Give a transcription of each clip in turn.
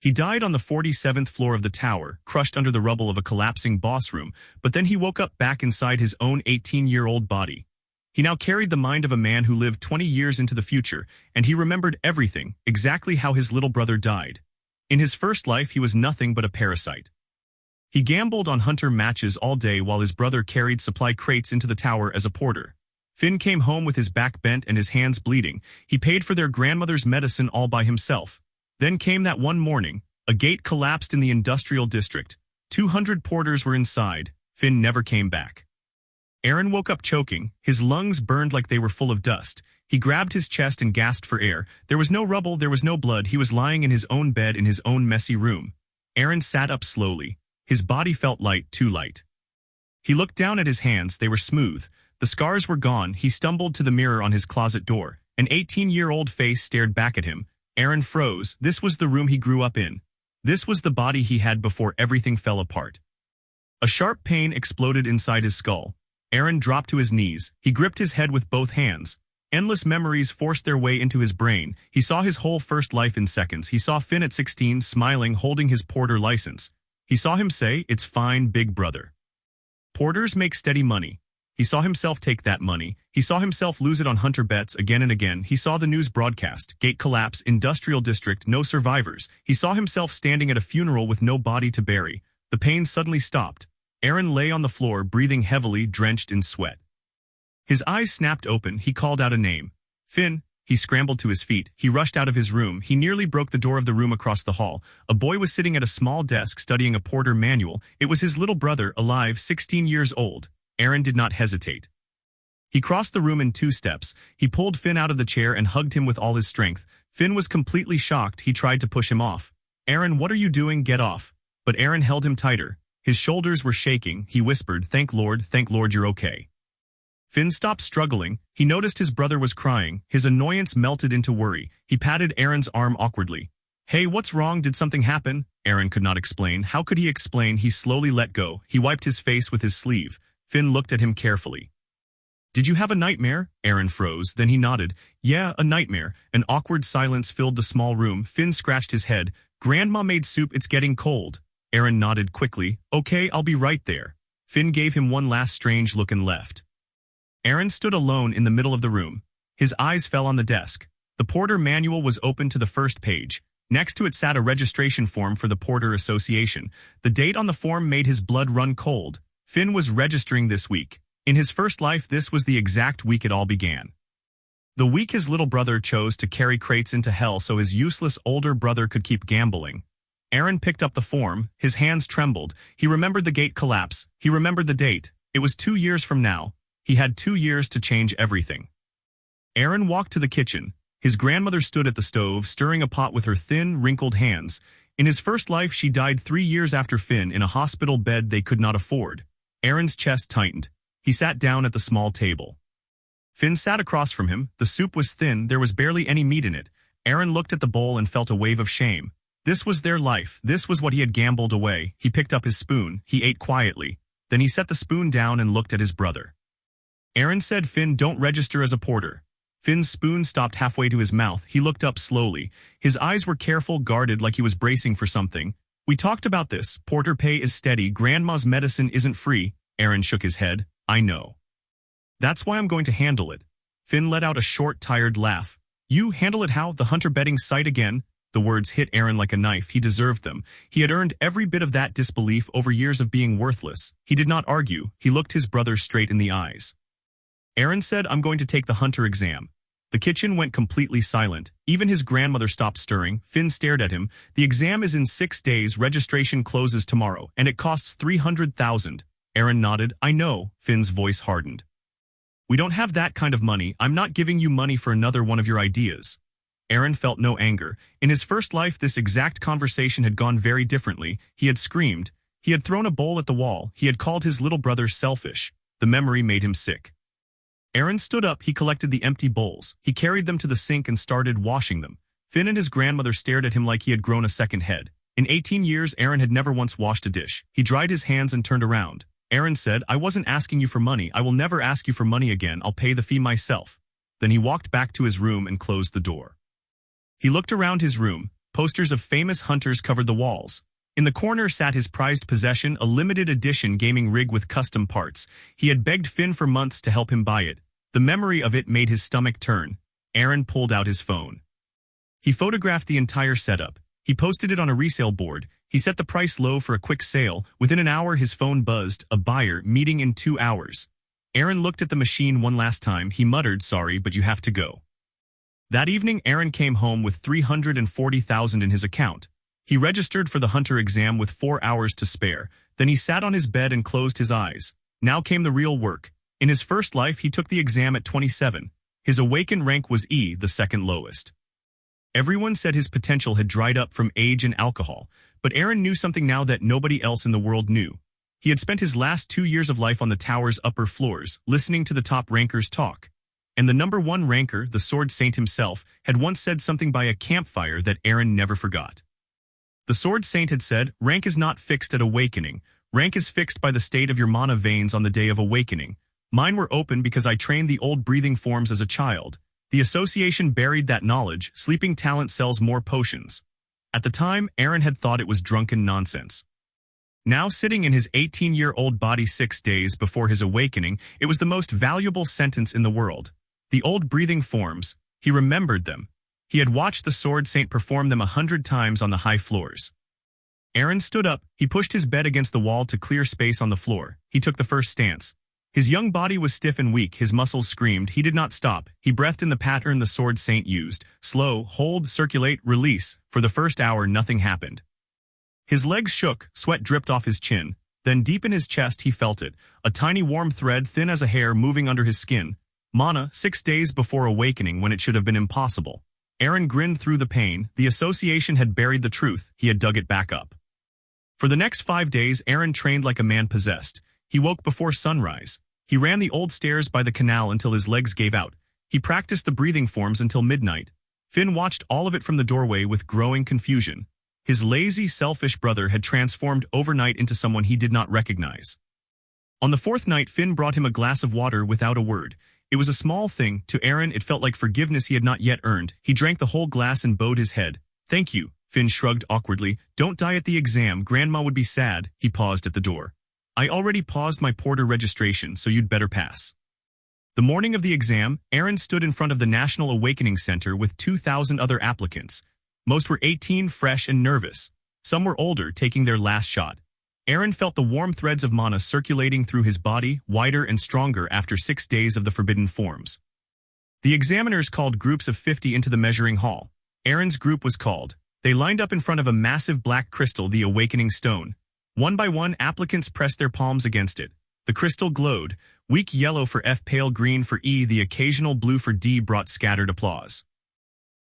He died on the 47th floor of the tower, crushed under the rubble of a collapsing boss room, but then he woke up back inside his own 18-year-old body. He now carried the mind of a man who lived 20 years into the future, and he remembered everything, exactly how his little brother died. In his first life, he was nothing but a parasite. He gambled on hunter matches all day while his brother carried supply crates into the tower as a porter. Finn came home with his back bent and his hands bleeding. He paid for their grandmother's medicine all by himself. Then came that one morning. A gate collapsed in the industrial district. 200 porters were inside. Finn never came back. Aaron woke up choking. His lungs burned like they were full of dust. He grabbed his chest and gasped for air. There was no rubble, there was no blood. He was lying in his own bed in his own messy room. Aaron sat up slowly. His body felt light, too light. He looked down at his hands. They were smooth. The scars were gone. He stumbled to the mirror on his closet door. An 18-year-old face stared back at him. Aaron froze. This was the room he grew up in. This was the body he had before everything fell apart. A sharp pain exploded inside his skull. Aaron dropped to his knees. He gripped his head with both hands. Endless memories forced their way into his brain. He saw his whole first life in seconds. He saw Finn at 16, smiling, holding his porter license. He saw him say, "It's fine, big brother." Porters make steady money. He saw himself take that money. He saw himself lose it on hunter bets again and again. He saw the news broadcast, gate collapse, industrial district, no survivors. He saw himself standing at a funeral with no body to bury. The pain suddenly stopped. Aaron lay on the floor, breathing heavily, drenched in sweat. His eyes snapped open. He called out a name. Finn. He scrambled to his feet. He rushed out of his room. He nearly broke the door of the room across the hall. A boy was sitting at a small desk studying a porter manual. It was his little brother, alive, 16 years old. Aaron did not hesitate. He crossed the room in 2 steps. He pulled Finn out of the chair and hugged him with all his strength. Finn was completely shocked. He tried to push him off. "Aaron, what are you doing? Get off." But Aaron held him tighter. His shoulders were shaking. He whispered, thank Lord, you're okay." Finn stopped struggling. He noticed his brother was crying. His annoyance melted into worry. He patted Aaron's arm awkwardly. "Hey, what's wrong? Did something happen?" Aaron could not explain. How could he explain? He slowly let go. He wiped his face with his sleeve. Finn looked at him carefully. "Did you have a nightmare?" Aaron froze. Then he nodded. "Yeah, a nightmare." An awkward silence filled the small room. Finn scratched his head. "Grandma made soup. It's getting cold." Aaron nodded quickly. "Okay, I'll be right there." Finn gave him one last strange look and left. Aaron stood alone in the middle of the room. His eyes fell on the desk. The Porter manual was open to the first page. Next to it sat a registration form for the Porter Association. The date on the form made his blood run cold. Finn was registering this week. In his first life, this was the exact week it all began. The week his little brother chose to carry crates into hell so his useless older brother could keep gambling. Aaron picked up the form. His hands trembled. He remembered the gate collapse. He remembered the date. It was 2 years from now. He had 2 years to change everything. Aaron walked to the kitchen. His grandmother stood at the stove, stirring a pot with her thin, wrinkled hands. In his first life, she died 3 years after Finn in a hospital bed they could not afford. Aaron's chest tightened. He sat down at the small table. Finn sat across from him. The soup was thin. There was barely any meat in it. Aaron looked at the bowl and felt a wave of shame. This was their life. This was what he had gambled away. He picked up his spoon. He ate quietly. Then he set the spoon down and looked at his brother. Aaron said, "Finn, don't register as a porter." Finn's spoon stopped halfway to his mouth. He looked up slowly. His eyes were careful, guarded, like he was bracing for something. "We talked about this. Porter pay is steady. Grandma's medicine isn't free." Aaron shook his head. "I know. That's why I'm going to handle it." Finn let out a short, tired laugh. "You handle it how? The hunter betting site again?" The words hit Aaron like a knife. He deserved them. He had earned every bit of that disbelief over years of being worthless. He did not argue. He looked his brother straight in the eyes. Aaron said, "I'm going to take the hunter exam." The kitchen went completely silent. Even his grandmother stopped stirring. Finn stared at him. "The exam is in 6 days. Registration closes tomorrow, and it costs 300,000. Aaron nodded. "I know." Finn's voice hardened. "We don't have that kind of money. I'm not giving you money for another one of your ideas." Aaron felt no anger. In his first life, this exact conversation had gone very differently. He had screamed. He had thrown a bowl at the wall. He had called his little brother selfish. The memory made him sick. Aaron stood up. He collected the empty bowls. He carried them to the sink and started washing them. Finn and his grandmother stared at him like he had grown a second head. In 18 years, Aaron had never once washed a dish. He dried his hands and turned around. Aaron said, "I wasn't asking you for money. I will never ask you for money again. I'll pay the fee myself." Then he walked back to his room and closed the door. He looked around his room. Posters of famous hunters covered the walls. In the corner sat his prized possession, a limited edition gaming rig with custom parts. He had begged Finn for months to help him buy it. The memory of it made his stomach turn. Aaron pulled out his phone. He photographed the entire setup. He posted it on a resale board. He set the price low for a quick sale. Within an hour his phone buzzed, a buyer, meeting in 2 hours. Aaron looked at the machine one last time. He muttered, "Sorry, but you have to go." That evening Aaron came home with $340,000 in his account. He registered for the hunter exam with 4 hours to spare. Then he sat on his bed and closed his eyes. Now came the real work. In his first life he took the exam at 27. His awakened rank was E, the second lowest. Everyone said his potential had dried up from age and alcohol, but Aaron knew something now that nobody else in the world knew. He had spent his last 2 years of life on the tower's upper floors, listening to the top rankers talk. And the number 1 ranker, the Sword Saint himself, had once said something by a campfire that Aaron never forgot. The Sword Saint had said, "Rank is not fixed at awakening. Rank is fixed by the state of your mana veins on the day of awakening. Mine were open because I trained the old breathing forms as a child. The association buried that knowledge. Sleeping talent sells more potions." At the time, Aaron had thought it was drunken nonsense. Now sitting in his 18-year-old body 6 days before his awakening, it was the most valuable sentence in the world. The old breathing forms, he remembered them. He had watched the Sword Saint perform them 100 times on the high floors. Aaron stood up. He pushed his bed against the wall to clear space on the floor. He took the first stance. His young body was stiff and weak. His muscles screamed. He did not stop. He breathed in the pattern the Sword Saint used. Slow, hold, circulate, release. For the first hour nothing happened. His legs shook, sweat dripped off his chin. Then deep in his chest he felt it, a tiny warm thread thin as a hair moving under his skin. Mana, 6 days before awakening when it should have been impossible. Aaron grinned through the pain. The association had buried the truth. He had dug it back up. For the next 5 days Aaron trained like a man possessed. He woke before sunrise. He ran the old stairs by the canal until his legs gave out. He practiced the breathing forms until midnight. Finn watched all of it from the doorway with growing confusion. His lazy, selfish brother had transformed overnight into someone he did not recognize. On the 4th night Finn brought him a glass of water without a word. It was a small thing. To Aaron it felt like forgiveness he had not yet earned. He drank the whole glass and bowed his head. "Thank you." Finn shrugged awkwardly. "Don't die at the exam. Grandma would be sad." He paused at the door. "I already paused my porter registration, so you'd better pass." The morning of the exam, Aaron stood in front of the National Awakening Center with 2,000 other applicants. Most were 18, fresh and nervous. Some were older, taking their last shot. Aaron felt the warm threads of mana circulating through his body, wider and stronger after 6 days of the forbidden forms. The examiners called groups of 50 into the measuring hall. Aaron's group was called. They lined up in front of a massive black crystal, the awakening stone. One by one, applicants pressed their palms against it. The crystal glowed, weak yellow for F, pale green for E, the occasional blue for D brought scattered applause.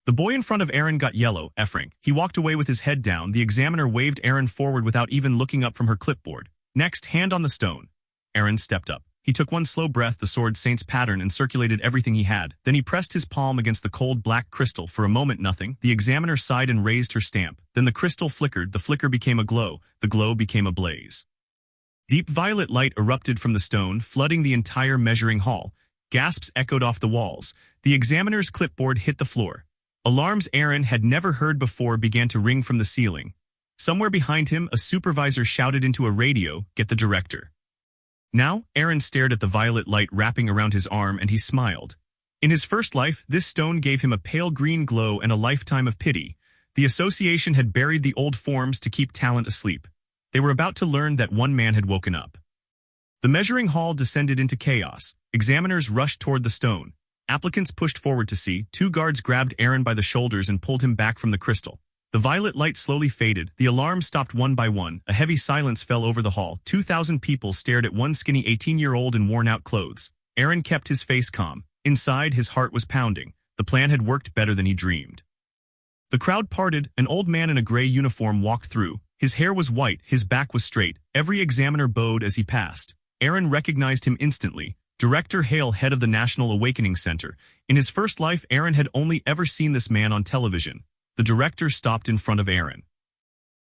The boy in front of Aaron got yellow, F rank. He walked away with his head down. The examiner waved Aaron forward without even looking up from her clipboard. Next, hand on the stone. Aaron stepped up. He took one slow breath, the Sword Saint's pattern, and circulated everything he had. Then he pressed his palm against the cold black crystal. For a moment nothing. The examiner sighed and raised her stamp. Then the crystal flickered. The flicker became a glow. The glow became a blaze. Deep violet light erupted from the stone, flooding the entire measuring hall. Gasps echoed off the walls. The examiner's clipboard hit the floor. Alarms Aaron had never heard before began to ring from the ceiling. Somewhere behind him, a supervisor shouted into a radio, "Get the director." Now, Aaron stared at the violet light wrapping around his arm and he smiled. In his first life, this stone gave him a pale green glow and a lifetime of pity. The association had buried the old forms to keep talent asleep. They were about to learn that one man had woken up. The measuring hall descended into chaos. Examiners rushed toward the stone. Applicants pushed forward to see. 2 guards grabbed Aaron by the shoulders and pulled him back from the crystal. The violet light slowly faded. The alarms stopped one by one. A heavy silence fell over the hall. 2,000 people stared at one skinny 18-year-old in worn-out clothes. Aaron kept his face calm. Inside, his heart was pounding. The plan had worked better than he dreamed. The crowd parted. An old man in a gray uniform walked through. His hair was white. His back was straight. Every examiner bowed as he passed. Aaron recognized him instantly. Director Hale, head of the National Awakening Center. In his first life, Aaron had only ever seen this man on television. The director stopped in front of Aaron.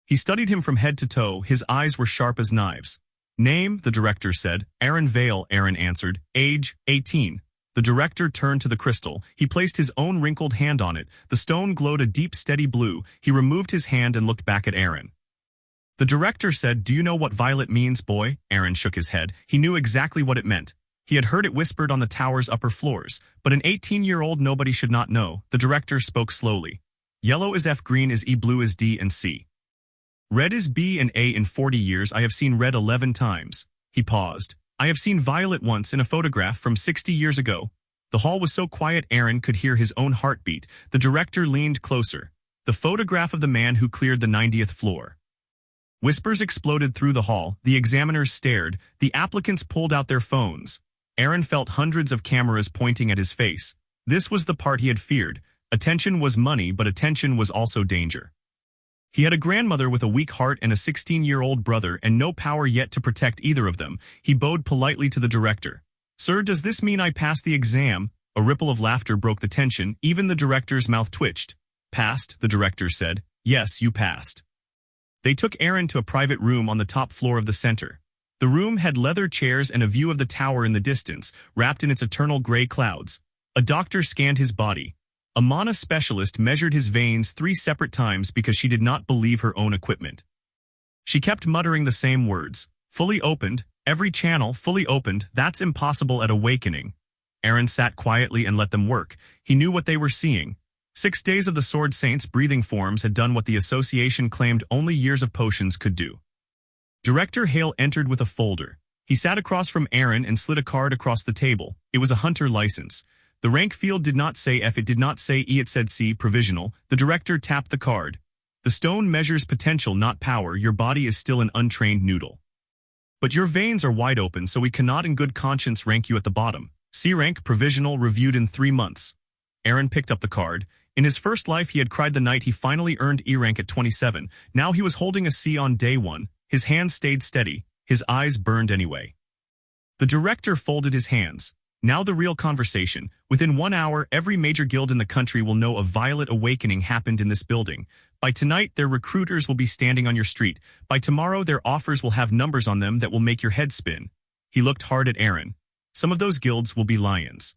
He studied him from head to toe. His eyes were sharp as knives. "Name," the director said. "Aaron Vale," Aaron answered. "Age, 18. The director turned to the crystal. He placed his own wrinkled hand on it. The stone glowed a deep, steady blue. He removed his hand and looked back at Aaron. The director said, "Do you know what violet means, boy?" Aaron shook his head. He knew exactly what it meant. He had heard it whispered on the tower's upper floors, but an 18-year-old nobody should not know. The director spoke slowly. Yellow is F, green is E, blue is D and C. Red is B and A. In 40 years I have seen red 11 times. He paused. I have seen violet once in a photograph from 60 years ago. The hall was so quiet Aaron could hear his own heartbeat. The director leaned closer. The photograph of the man who cleared the 90th floor. Whispers exploded through the hall. The examiners stared. The applicants pulled out their phones. Aaron felt hundreds of cameras pointing at his face. This was the part he had feared. Attention was money, but attention was also danger. He had a grandmother with a weak heart and a 16-year-old brother and no power yet to protect either of them. He bowed politely to the director. "Sir, does this mean I passed the exam?" A ripple of laughter broke the tension. Even the director's mouth twitched. "Passed," the director said. "Yes, you passed." They took Aaron to a private room on the top floor of the center. The room had leather chairs and a view of the tower in the distance, wrapped in its eternal gray clouds. A doctor scanned his body. A mana specialist measured his veins 3 separate times because she did not believe her own equipment. She kept muttering the same words. "Fully opened, every channel fully opened, that's impossible at awakening." Aaron sat quietly and let them work. He knew what they were seeing. 6 days of the Sword Saint's breathing forms had done what the association claimed only years of potions could do. Director Hale entered with a folder. He sat across from Aaron and slid a card across the table. It was a hunter license. The rank field did not say F, it did not say E, it said C, provisional. The director tapped the card. "The stone measures potential, not power. Your body is still an untrained noodle. But your veins are wide open, so we cannot in good conscience rank you at the bottom. C rank, provisional, reviewed in 3 months. Aaron picked up the card. In his first life he had cried the night he finally earned E rank at 27. Now he was holding a C on day 1. His hands stayed steady. His eyes burned anyway. The director folded his hands. Now the real conversation. Within 1 hour, every major guild in the country will know a violet awakening happened in this building. By tonight, their recruiters will be standing on your street. By tomorrow, their offers will have numbers on them that will make your head spin. He looked hard at Aaron. Some of those guilds will be lions.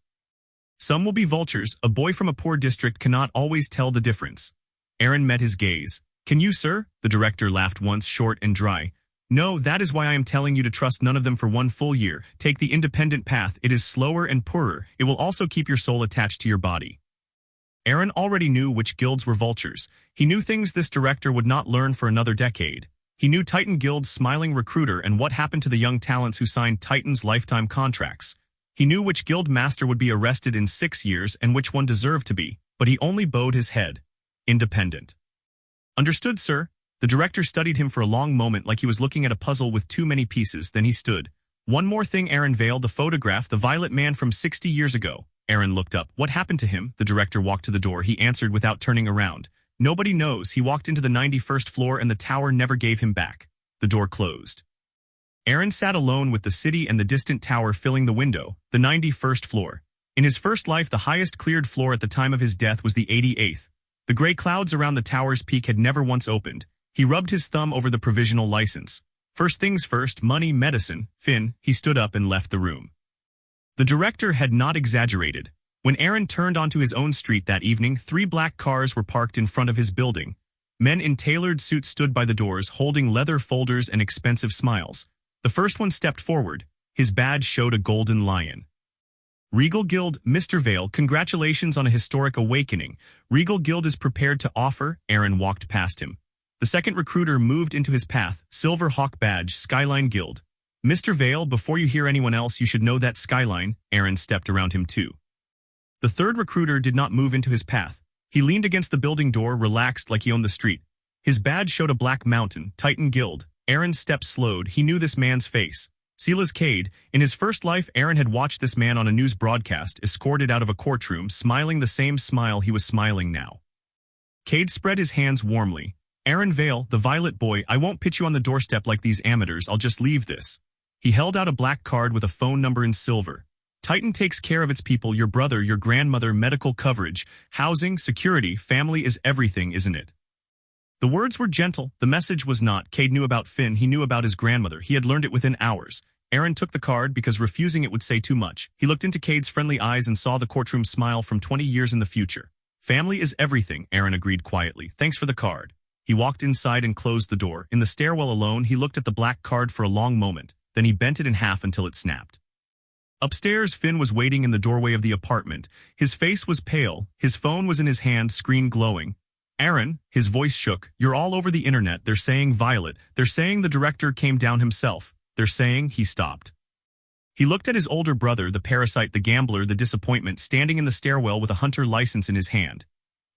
Some will be vultures. A boy from a poor district cannot always tell the difference. Aaron met his gaze. "Can you, sir?" The director laughed once, short and dry. "No, that is why I am telling you to trust none of them for 1 full year. Take the independent path. It is slower and poorer. It will also keep your soul attached to your body." Aaron already knew which guilds were vultures. He knew things this director would not learn for another decade. He knew Titan Guild's smiling recruiter and what happened to the young talents who signed Titan's lifetime contracts. He knew which guild master would be arrested in 6 years and which one deserved to be, but he only bowed his head. Independent. "Understood, sir." The director studied him for a long moment like he was looking at a puzzle with too many pieces, then he stood. "One more thing, Aaron Vale, the photograph, the violet man from 60 years ago. Aaron looked up. "What happened to him?" The director walked to the door. He answered without turning around. "Nobody knows. He walked into the 91st floor and the tower never gave him back." The door closed. Aaron sat alone with the city and the distant tower filling the window, the 91st floor. In his first life, the highest cleared floor at the time of his death was the 88th. The gray clouds around the tower's peak had never once opened. He rubbed his thumb over the provisional license. First things first, money, medicine, Finn. He stood up and left the room. The director had not exaggerated. When Aaron turned onto his own street that evening, 3 black cars were parked in front of his building. Men in tailored suits stood by the doors, holding leather folders and expensive smiles. The first one stepped forward. His badge showed a golden lion. "Regal Guild, Mr. Vale, congratulations on a historic awakening. Regal Guild is prepared to offer." Aaron walked past him. The second recruiter moved into his path. "Silver Hawk badge, Skyline Guild." "Mr. Vale, before you hear anyone else, you should know that Skyline." Aaron stepped around him too. The third recruiter did not move into his path. He leaned against the building door, relaxed like he owned the street. His badge showed a black mountain, Titan Guild. Aaron's steps slowed. He knew this man's face. Silas Cade. In his first life, Aaron had watched this man on a news broadcast, escorted out of a courtroom, smiling the same smile he was smiling now. Cade spread his hands warmly. "Aaron Vale, the violet boy, I won't pitch you on the doorstep like these amateurs, I'll just leave this." He held out a black card with a phone number in silver. "Titan takes care of its people, your brother, your grandmother, medical coverage, housing, security, family is everything, isn't it?" The words were gentle, the message was not. Cade knew about Finn, he knew about his grandmother, he had learned it within hours. Aaron took the card because refusing it would say too much. He looked into Cade's friendly eyes and saw the courtroom smile from 20 years in the future. Family is everything, Aaron agreed quietly. Thanks for the card. He walked inside and closed the door. In the stairwell alone, he looked at the black card for a long moment. Then he bent it in half until it snapped. Upstairs, Finn was waiting in the doorway of the apartment. His face was pale. His phone was in his hand, screen glowing. Aaron, his voice shook. You're all over the internet. They're saying Violet. They're saying the director came down himself. They're saying he stopped. He looked at his older brother, the parasite, the gambler, the disappointment, standing in the stairwell with a hunter license in his hand.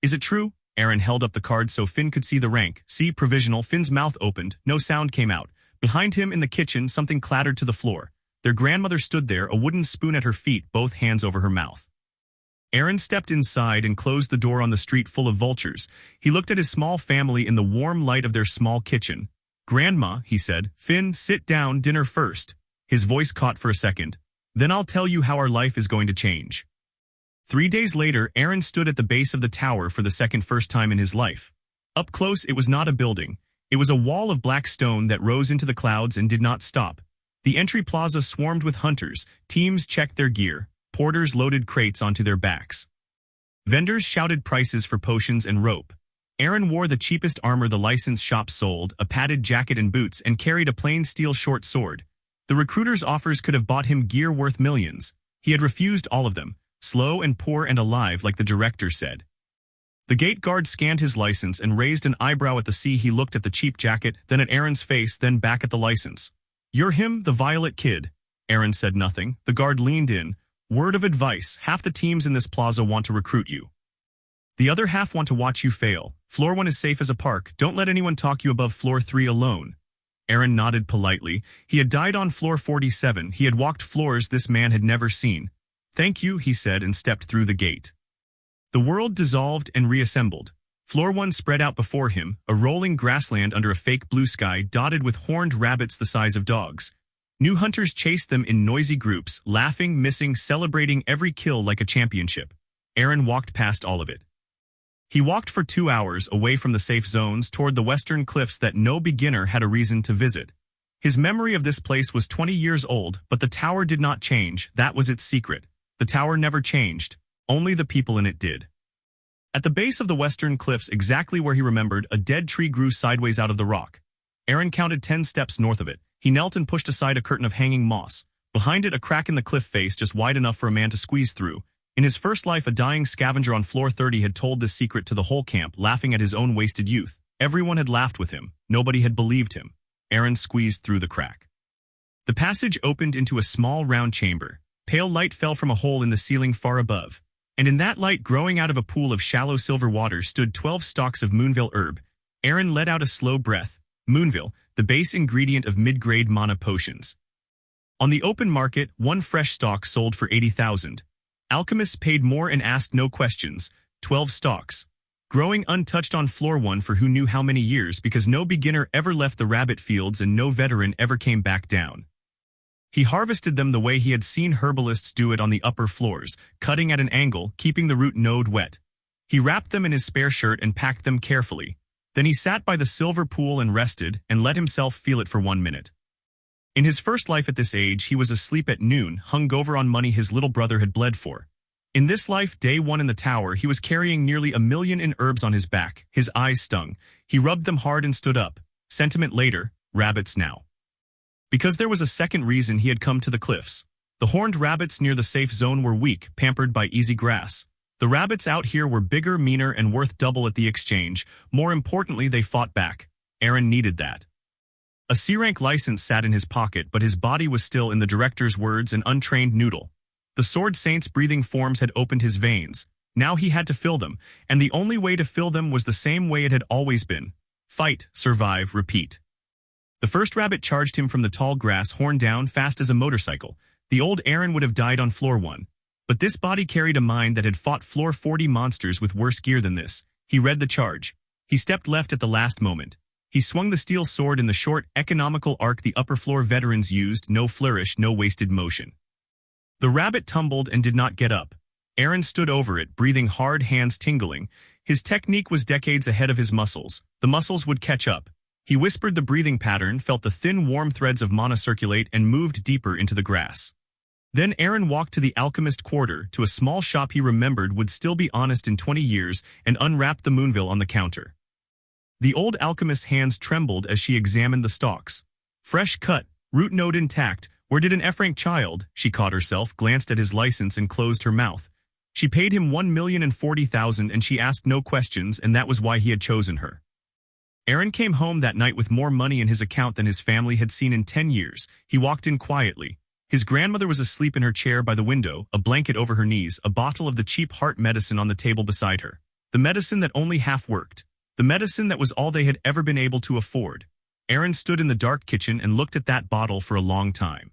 Is it true? Aaron held up the card so Finn could see the rank. See, provisional. Finn's mouth opened. No sound came out. Behind him in the kitchen, something clattered to the floor. Their grandmother stood there, a wooden spoon at her feet, both hands over her mouth. Aaron stepped inside and closed the door on the street full of vultures. He looked at his small family in the warm light of their small kitchen. Grandma, he said, Finn, sit down, dinner first. His voice caught for a second. Then I'll tell you how our life is going to change. 3 days later, Aaron stood at the base of the tower for the first time in his life. Up close, it was not a building. It was a wall of black stone that rose into the clouds and did not stop. The entry plaza swarmed with hunters. Teams checked their gear. Porters loaded crates onto their backs. Vendors shouted prices for potions and rope. Aaron wore the cheapest armor the license shop sold, a padded jacket and boots, and carried a plain steel short sword. The recruiter's offers could have bought him gear worth millions. He had refused all of them. Slow and poor and alive, like the director said. The gate guard scanned his license and raised an eyebrow at the sea. He looked at the cheap jacket, then at Aaron's face, then back at the license. You're him, the Violet kid. Aaron said nothing. The guard leaned in. Word of advice, half the teams in this plaza want to recruit you. The other half want to watch you fail. Floor 1 is safe as a park. Don't let anyone talk you above floor 3 alone. Aaron nodded politely. He had died on floor 47. He had walked floors this man had never seen. Thank you, he said, and stepped through the gate. The world dissolved and reassembled. Floor 1 spread out before him, a rolling grassland under a fake blue sky dotted with horned rabbits the size of dogs. New hunters chased them in noisy groups, laughing, missing, celebrating every kill like a championship. Aaron walked past all of it. He walked for 2 hours away from the safe zones toward the western cliffs that no beginner had a reason to visit. His memory of this place was 20 years old, but the tower did not change. That was its secret. The tower never changed. Only the people in it did. At the base of the western cliffs, exactly where he remembered, a dead tree grew sideways out of the rock. Aaron counted 10 steps north of it. He knelt and pushed aside a curtain of hanging moss. Behind it, a crack in the cliff face just wide enough for a man to squeeze through. In his first life, a dying scavenger on floor 30 had told this secret to the whole camp, laughing at his own wasted youth. Everyone had laughed with him. Nobody had believed him. Aaron squeezed through the crack. The passage opened into a small round chamber. Pale light fell from a hole in the ceiling far above. And in that light, growing out of a pool of shallow silver water, stood 12 stalks of Moonville herb. Aaron let out a slow breath. Moonville, the base ingredient of mid-grade mana potions. On the open market, one fresh stalk sold for 80,000. Alchemists paid more and asked no questions. 12 stalks. Growing untouched on floor 1 for who knew how many years, because no beginner ever left the rabbit fields and no veteran ever came back down. He harvested them the way he had seen herbalists do it on the upper floors, cutting at an angle, keeping the root node wet. He wrapped them in his spare shirt and packed them carefully. Then he sat by the silver pool and rested, and let himself feel it for 1 minute. In his first life at this age, he was asleep at noon, hungover on money his little brother had bled for. In this life, day 1 in the tower, he was carrying nearly 1 million in herbs on his back. His eyes stung. He rubbed them hard and stood up. Sentiment later, rabbits now. Because there was a second reason he had come to the cliffs. The horned rabbits near the safe zone were weak, pampered by easy grass. The rabbits out here were bigger, meaner, and worth double at the exchange. More importantly, they fought back. Aaron needed that. A C-rank license sat in his pocket, but his body was still, in the director's words, an untrained noodle. The sword saint's breathing forms had opened his veins. Now he had to fill them, and the only way to fill them was the same way it had always been. Fight, survive, repeat. The first rabbit charged him from the tall grass, horn down, fast as a motorcycle. The old Aaron would have died on floor 1. But this body carried a mind that had fought floor 40 monsters with worse gear than this. He read the charge. He stepped left at the last moment. He swung the steel sword in the short, economical arc the upper floor veterans used, no flourish, no wasted motion. The rabbit tumbled and did not get up. Aaron stood over it, breathing hard, hands tingling. His technique was decades ahead of his muscles. The muscles would catch up. He whispered the breathing pattern, felt the thin warm threads of mana circulate, and moved deeper into the grass. Then Aaron walked to the alchemist quarter, to a small shop he remembered would still be honest in 20 years, and unwrapped the Moonville on the counter. The old alchemist's hands trembled as she examined the stalks. Fresh cut, root node intact. Where did an F-rank child, she caught herself, glanced at his license and closed her mouth. She paid him $1,040,000 and she asked no questions, and that was why he had chosen her. Aaron came home that night with more money in his account than his family had seen in 10 years. He walked in quietly. His grandmother was asleep in her chair by the window, a blanket over her knees, a bottle of the cheap heart medicine on the table beside her. The medicine that only half worked. The medicine that was all they had ever been able to afford. Aaron stood in the dark kitchen and looked at that bottle for a long time.